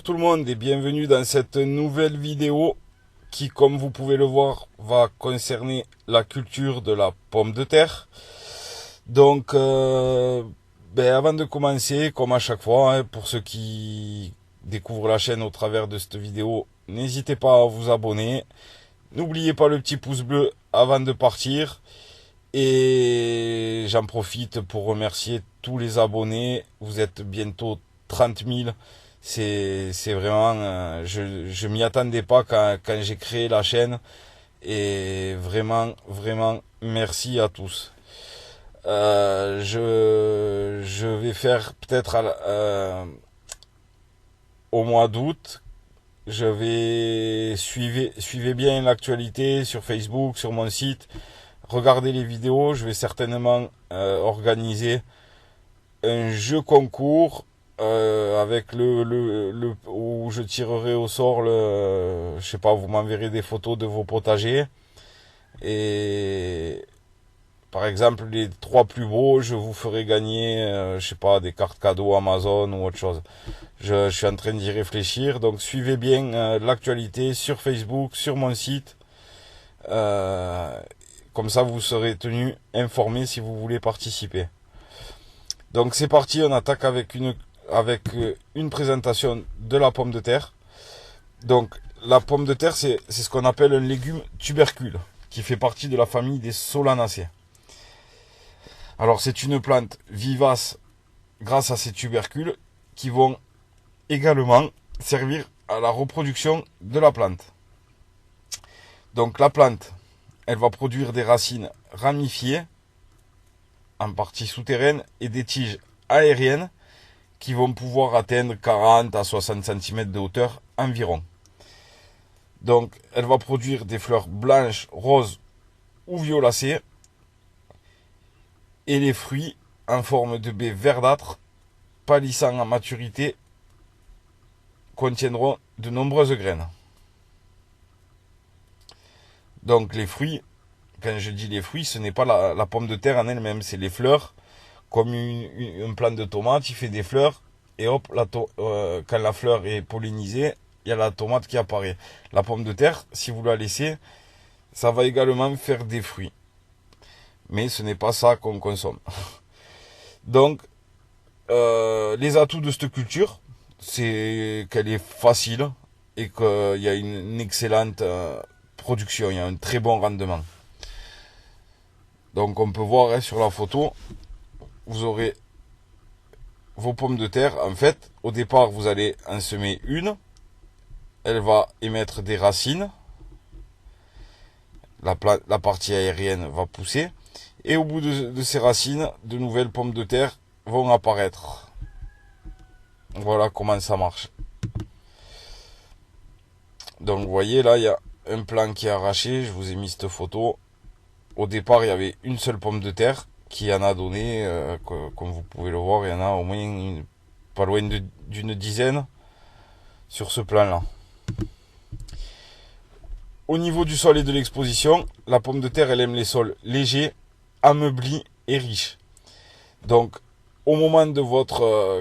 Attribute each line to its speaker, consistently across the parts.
Speaker 1: Bonjour tout le monde et bienvenue dans cette nouvelle vidéo qui, comme vous pouvez le voir, va concerner la culture de la pomme de terre. Donc, avant de commencer, comme à chaque fois, hein, pour ceux qui découvrent la chaîne au travers de cette vidéo, n'hésitez pas à vous abonner. N'oubliez pas le petit pouce bleu avant de partir. Et j'en profite pour remercier tous les abonnés. Vous êtes bientôt 30 000. C'est vraiment, je m'y attendais pas quand j'ai créé la chaîne. Et vraiment, merci à tous. Je vais faire peut-être au mois d'août. Suivez bien l'actualité sur Facebook, sur mon site. Regardez les vidéos, je vais certainement organiser un jeu concours avec où je tirerai au sort je sais pas, vous m'enverrez des photos de vos potagers et par exemple les 3 plus beaux, je vous ferai gagner je sais pas, des cartes cadeaux Amazon ou autre chose. Je suis en train d'y réfléchir, donc suivez bien l'actualité sur Facebook, sur mon site. Comme ça, vous serez tenu informé si vous voulez participer. Donc c'est parti, on attaque avec une présentation de la pomme de terre. Donc la pomme de terre, c'est ce qu'on appelle un légume tubercule, qui fait partie de la famille des Solanacées. Alors c'est une plante vivace grâce à ces tubercules qui vont également servir à la reproduction de la plante. Donc la plante, elle va produire des racines ramifiées, en partie souterraines, et des tiges aériennes qui vont pouvoir atteindre 40 à 60 cm de hauteur environ. Donc, elle va produire des fleurs blanches, roses ou violacées, et les fruits en forme de baies verdâtres, pâlissant à maturité, contiendront de nombreuses graines. Donc les fruits, quand je dis les fruits, ce n'est pas la pomme de terre en elle-même, c'est les fleurs. Comme un plant de tomate, il fait des fleurs, et hop, quand la fleur est pollinisée, il y a la tomate qui apparaît. La pomme de terre, si vous la laissez, ça va également faire des fruits. Mais ce n'est pas ça qu'on consomme. Donc, les atouts de cette culture, c'est qu'elle est facile et qu'il y a une excellente production, il y a un très bon rendement. Donc on peut voir sur la photo, vous aurez vos pommes de terre. En fait, au départ, vous allez en semer une, elle va émettre des racines, la partie aérienne va pousser, et au bout de ces racines, de nouvelles pommes de terre vont apparaître. Voilà comment ça marche. Donc vous voyez là, il y a un plant qui est arraché, je vous ai mis cette photo. Au départ, il y avait une seule pomme de terre qui en a donné, comme vous pouvez le voir, il y en a au moins pas loin d'une dizaine sur ce plan-là. Au niveau du sol et de l'exposition, la pomme de terre, elle aime les sols légers, ameublis et riches. Donc, au moment de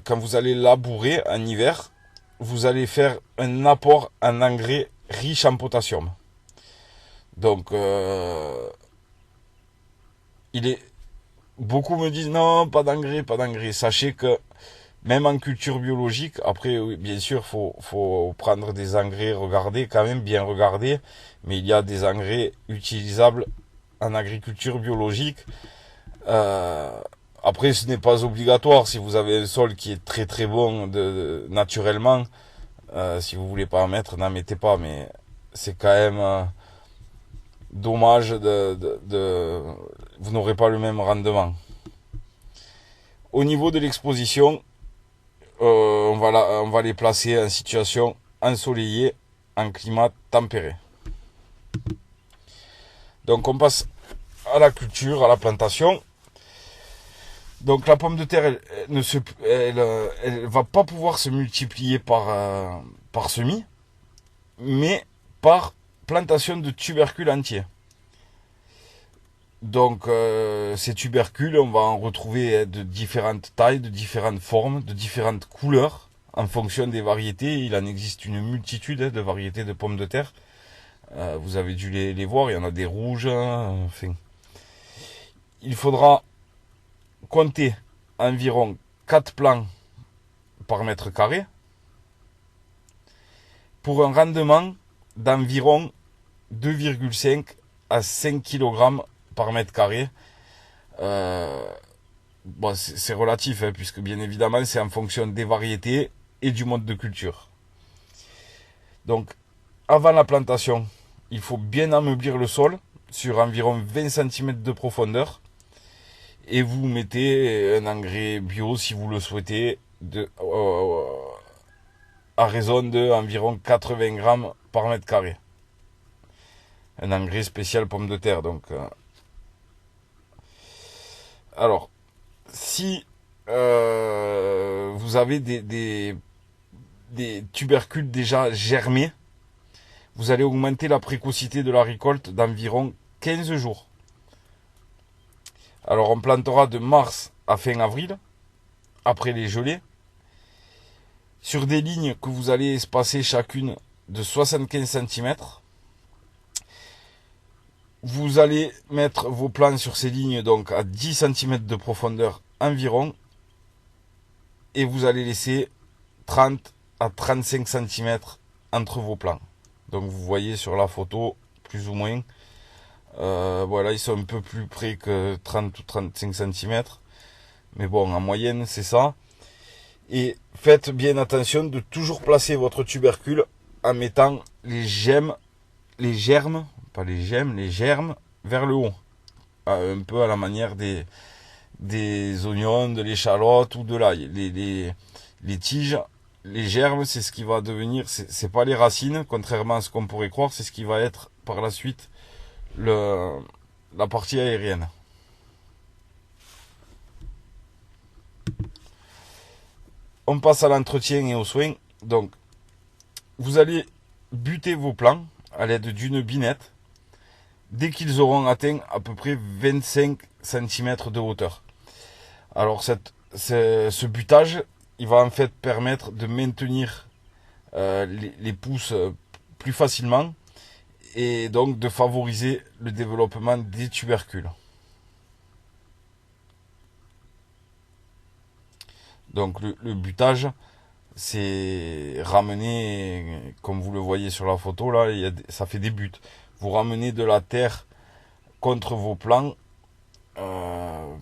Speaker 1: quand vous allez labourer en hiver, vous allez faire un apport en engrais riche en potassium. Donc, beaucoup me disent non, pas d'engrais, pas d'engrais. Sachez que même en culture biologique, après, oui, bien sûr, faut prendre des engrais, bien regarder, mais il y a des engrais utilisables en agriculture biologique. Après, ce n'est pas obligatoire. Si vous avez un sol qui est très bon naturellement, si vous voulez pas en mettre, n'en mettez pas. Mais c'est quand même dommage vous n'aurez pas le même rendement. Au niveau de l'exposition, on va les placer en situation ensoleillée, en climat tempéré. Donc on passe à la culture, à la plantation. Donc la pomme de terre, elle va pas pouvoir se multiplier par semis, mais par plantation de tubercules entiers. Donc ces tubercules, on va en retrouver de différentes tailles, de différentes formes, de différentes couleurs en fonction des variétés. Il en existe une multitude de variétés de pommes de terre. Vous avez dû les voir, il y en a des rouges. Enfin, il faudra compter environ 4 plants par mètre carré pour un rendement d'environ 2,5 à 5 kg par mètre carré. Bon, c'est relatif, hein, puisque bien évidemment c'est en fonction des variétés et du mode de culture. Donc avant la plantation, il faut bien ameublir le sol sur environ 20 cm de profondeur. Et vous mettez un engrais bio si vous le souhaitez, à raison de environ 80 grammes par mètre carré. Un engrais spécial pomme de terre. Donc, alors, si vous avez des tubercules déjà germés, vous allez augmenter la précocité de la récolte d'environ 15 jours. Alors on plantera de mars à fin avril, après les gelées, sur des lignes que vous allez espacer chacune de 75 cm. Vous allez mettre vos plants sur ces lignes donc à 10 cm de profondeur environ, et vous allez laisser 30 à 35 cm entre vos plants. Donc vous voyez sur la photo, plus ou moins, voilà, ils sont un peu plus près que 30 ou 35 cm. Mais bon, en moyenne, c'est ça. Et faites bien attention de toujours placer votre tubercule en mettant les germes vers le haut. Un peu à la manière des oignons, de l'échalote ou de l'ail. Les tiges, les germes, c'est ce qui va devenir, c'est pas les racines, contrairement à ce qu'on pourrait croire, c'est ce qui va être par la suite la partie aérienne. On passe à l'entretien et aux soins. Donc, vous allez buter vos plants à l'aide d'une binette dès qu'ils auront atteint à peu près 25 cm de hauteur. Alors, ce butage, il va en fait permettre de maintenir les pousses plus facilement, et donc de favoriser le développement des tubercules. Donc le butage, c'est ramener, comme vous le voyez sur la photo là, ça fait des buts. Vous ramenez de la terre contre vos plants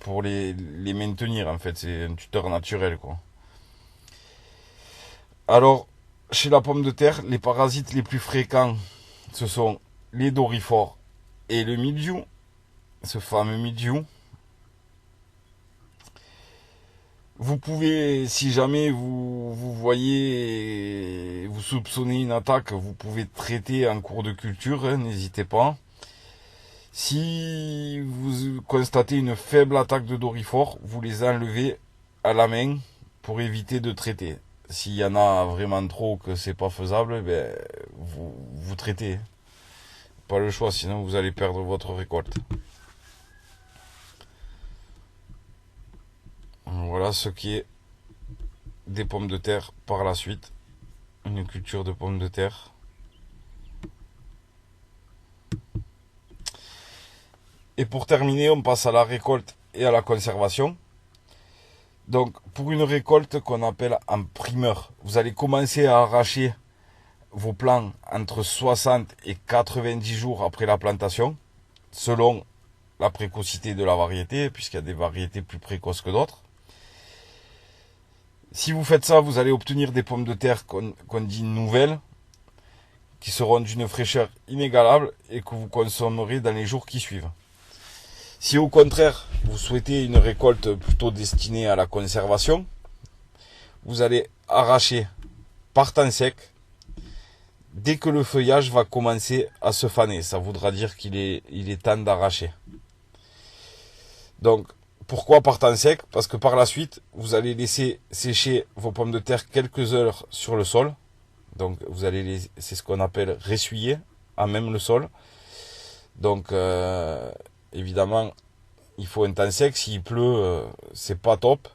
Speaker 1: pour les maintenir, en fait. C'est un tuteur naturel, quoi. Alors, chez la pomme de terre, les parasites les plus fréquents, ce sont les doryphores et le mildiou, ce fameux mildiou. Vous pouvez, si jamais vous voyez, vous soupçonnez une attaque, vous pouvez traiter en cours de culture, hein, n'hésitez pas. Si vous constatez une faible attaque de doryphores, vous les enlevez à la main pour éviter de traiter. S'il y en a vraiment trop que c'est pas faisable, ben, vous traitez. Pas le choix, sinon vous allez perdre votre récolte. Voilà ce qui est des pommes de terre par la suite. Une culture de pommes de terre. Et pour terminer, on passe à la récolte et à la conservation. Donc, pour une récolte qu'on appelle en primeur, vous allez commencer à arracher vos plants entre 60 et 90 jours après la plantation, selon la précocité de la variété, puisqu'il y a des variétés plus précoces que d'autres. Si vous faites ça, vous allez obtenir des pommes de terre qu'on dit nouvelles, qui seront d'une fraîcheur inégalable et que vous consommerez dans les jours qui suivent. Si au contraire, vous souhaitez une récolte plutôt destinée à la conservation, vous allez arracher par temps sec dès que le feuillage va commencer à se faner. Ça voudra dire qu'il est temps d'arracher. Donc, pourquoi par temps sec? Parce que par la suite, vous allez laisser sécher vos pommes de terre quelques heures sur le sol. Donc, c'est ce qu'on appelle ressuyer à même le sol. Donc, évidemment, il faut un temps sec. S'il pleut, c'est pas top.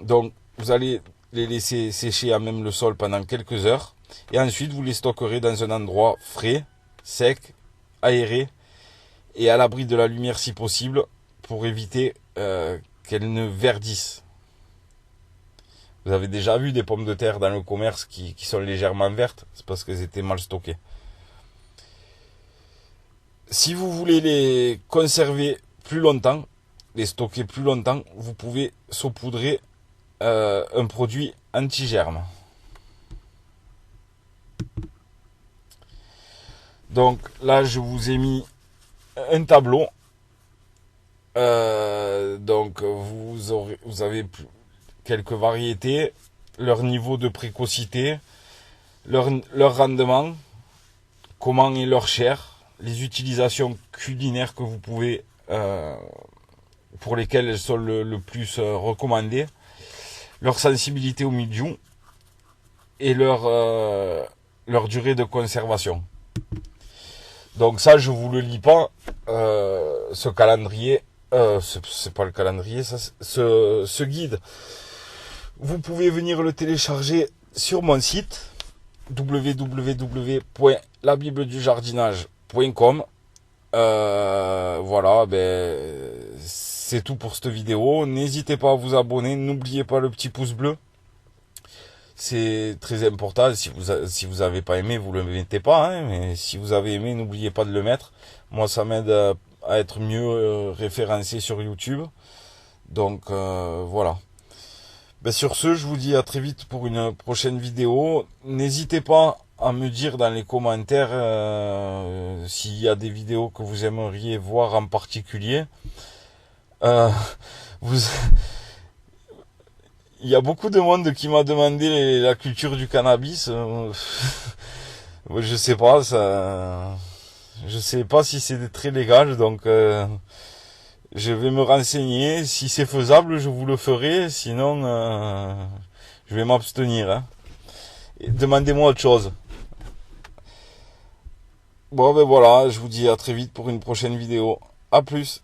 Speaker 1: Donc, vous allez les laisser sécher à même le sol pendant quelques heures. Et ensuite, vous les stockerez dans un endroit frais, sec, aéré et à l'abri de la lumière si possible pour éviter qu'elles ne verdissent. Vous avez déjà vu des pommes de terre dans le commerce qui sont légèrement vertes, c'est parce qu'elles étaient mal stockées. Si vous voulez les conserver plus longtemps, les stocker plus longtemps, vous pouvez saupoudrer un produit anti-germe. Donc là, je vous ai mis un tableau. Donc vous avez quelques variétés, leur niveau de précocité, leur rendement, comment est leur chair, les utilisations culinaires que vous pouvez, pour lesquelles elles sont le plus recommandées, leur sensibilité au milieu et leur durée de conservation. Donc ça, je vous le lis pas, ce calendrier, c'est pas le calendrier, ça, ce guide. Vous pouvez venir le télécharger sur mon site www.labible-du-jardinage.com. Voilà, c'est tout pour cette vidéo. N'hésitez pas à vous abonner, n'oubliez pas le petit pouce bleu. C'est très important. Si vous avez pas aimé, vous le mettez pas, hein, mais si vous avez aimé, n'oubliez pas de le mettre. Moi, ça m'aide à être mieux référencé sur YouTube. Donc voilà. Sur ce, je vous dis à très vite pour une prochaine vidéo. N'hésitez pas à me dire dans les commentaires s'il y a des vidéos que vous aimeriez voir en particulier. Il y a beaucoup de monde qui m'a demandé la culture du cannabis. Je sais pas, je sais pas si c'est très légal, donc je vais me renseigner. Si c'est faisable, je vous le ferai. Sinon, je vais m'abstenir. Hein. Demandez-moi autre chose. Bon, voilà, je vous dis à très vite pour une prochaine vidéo. À plus.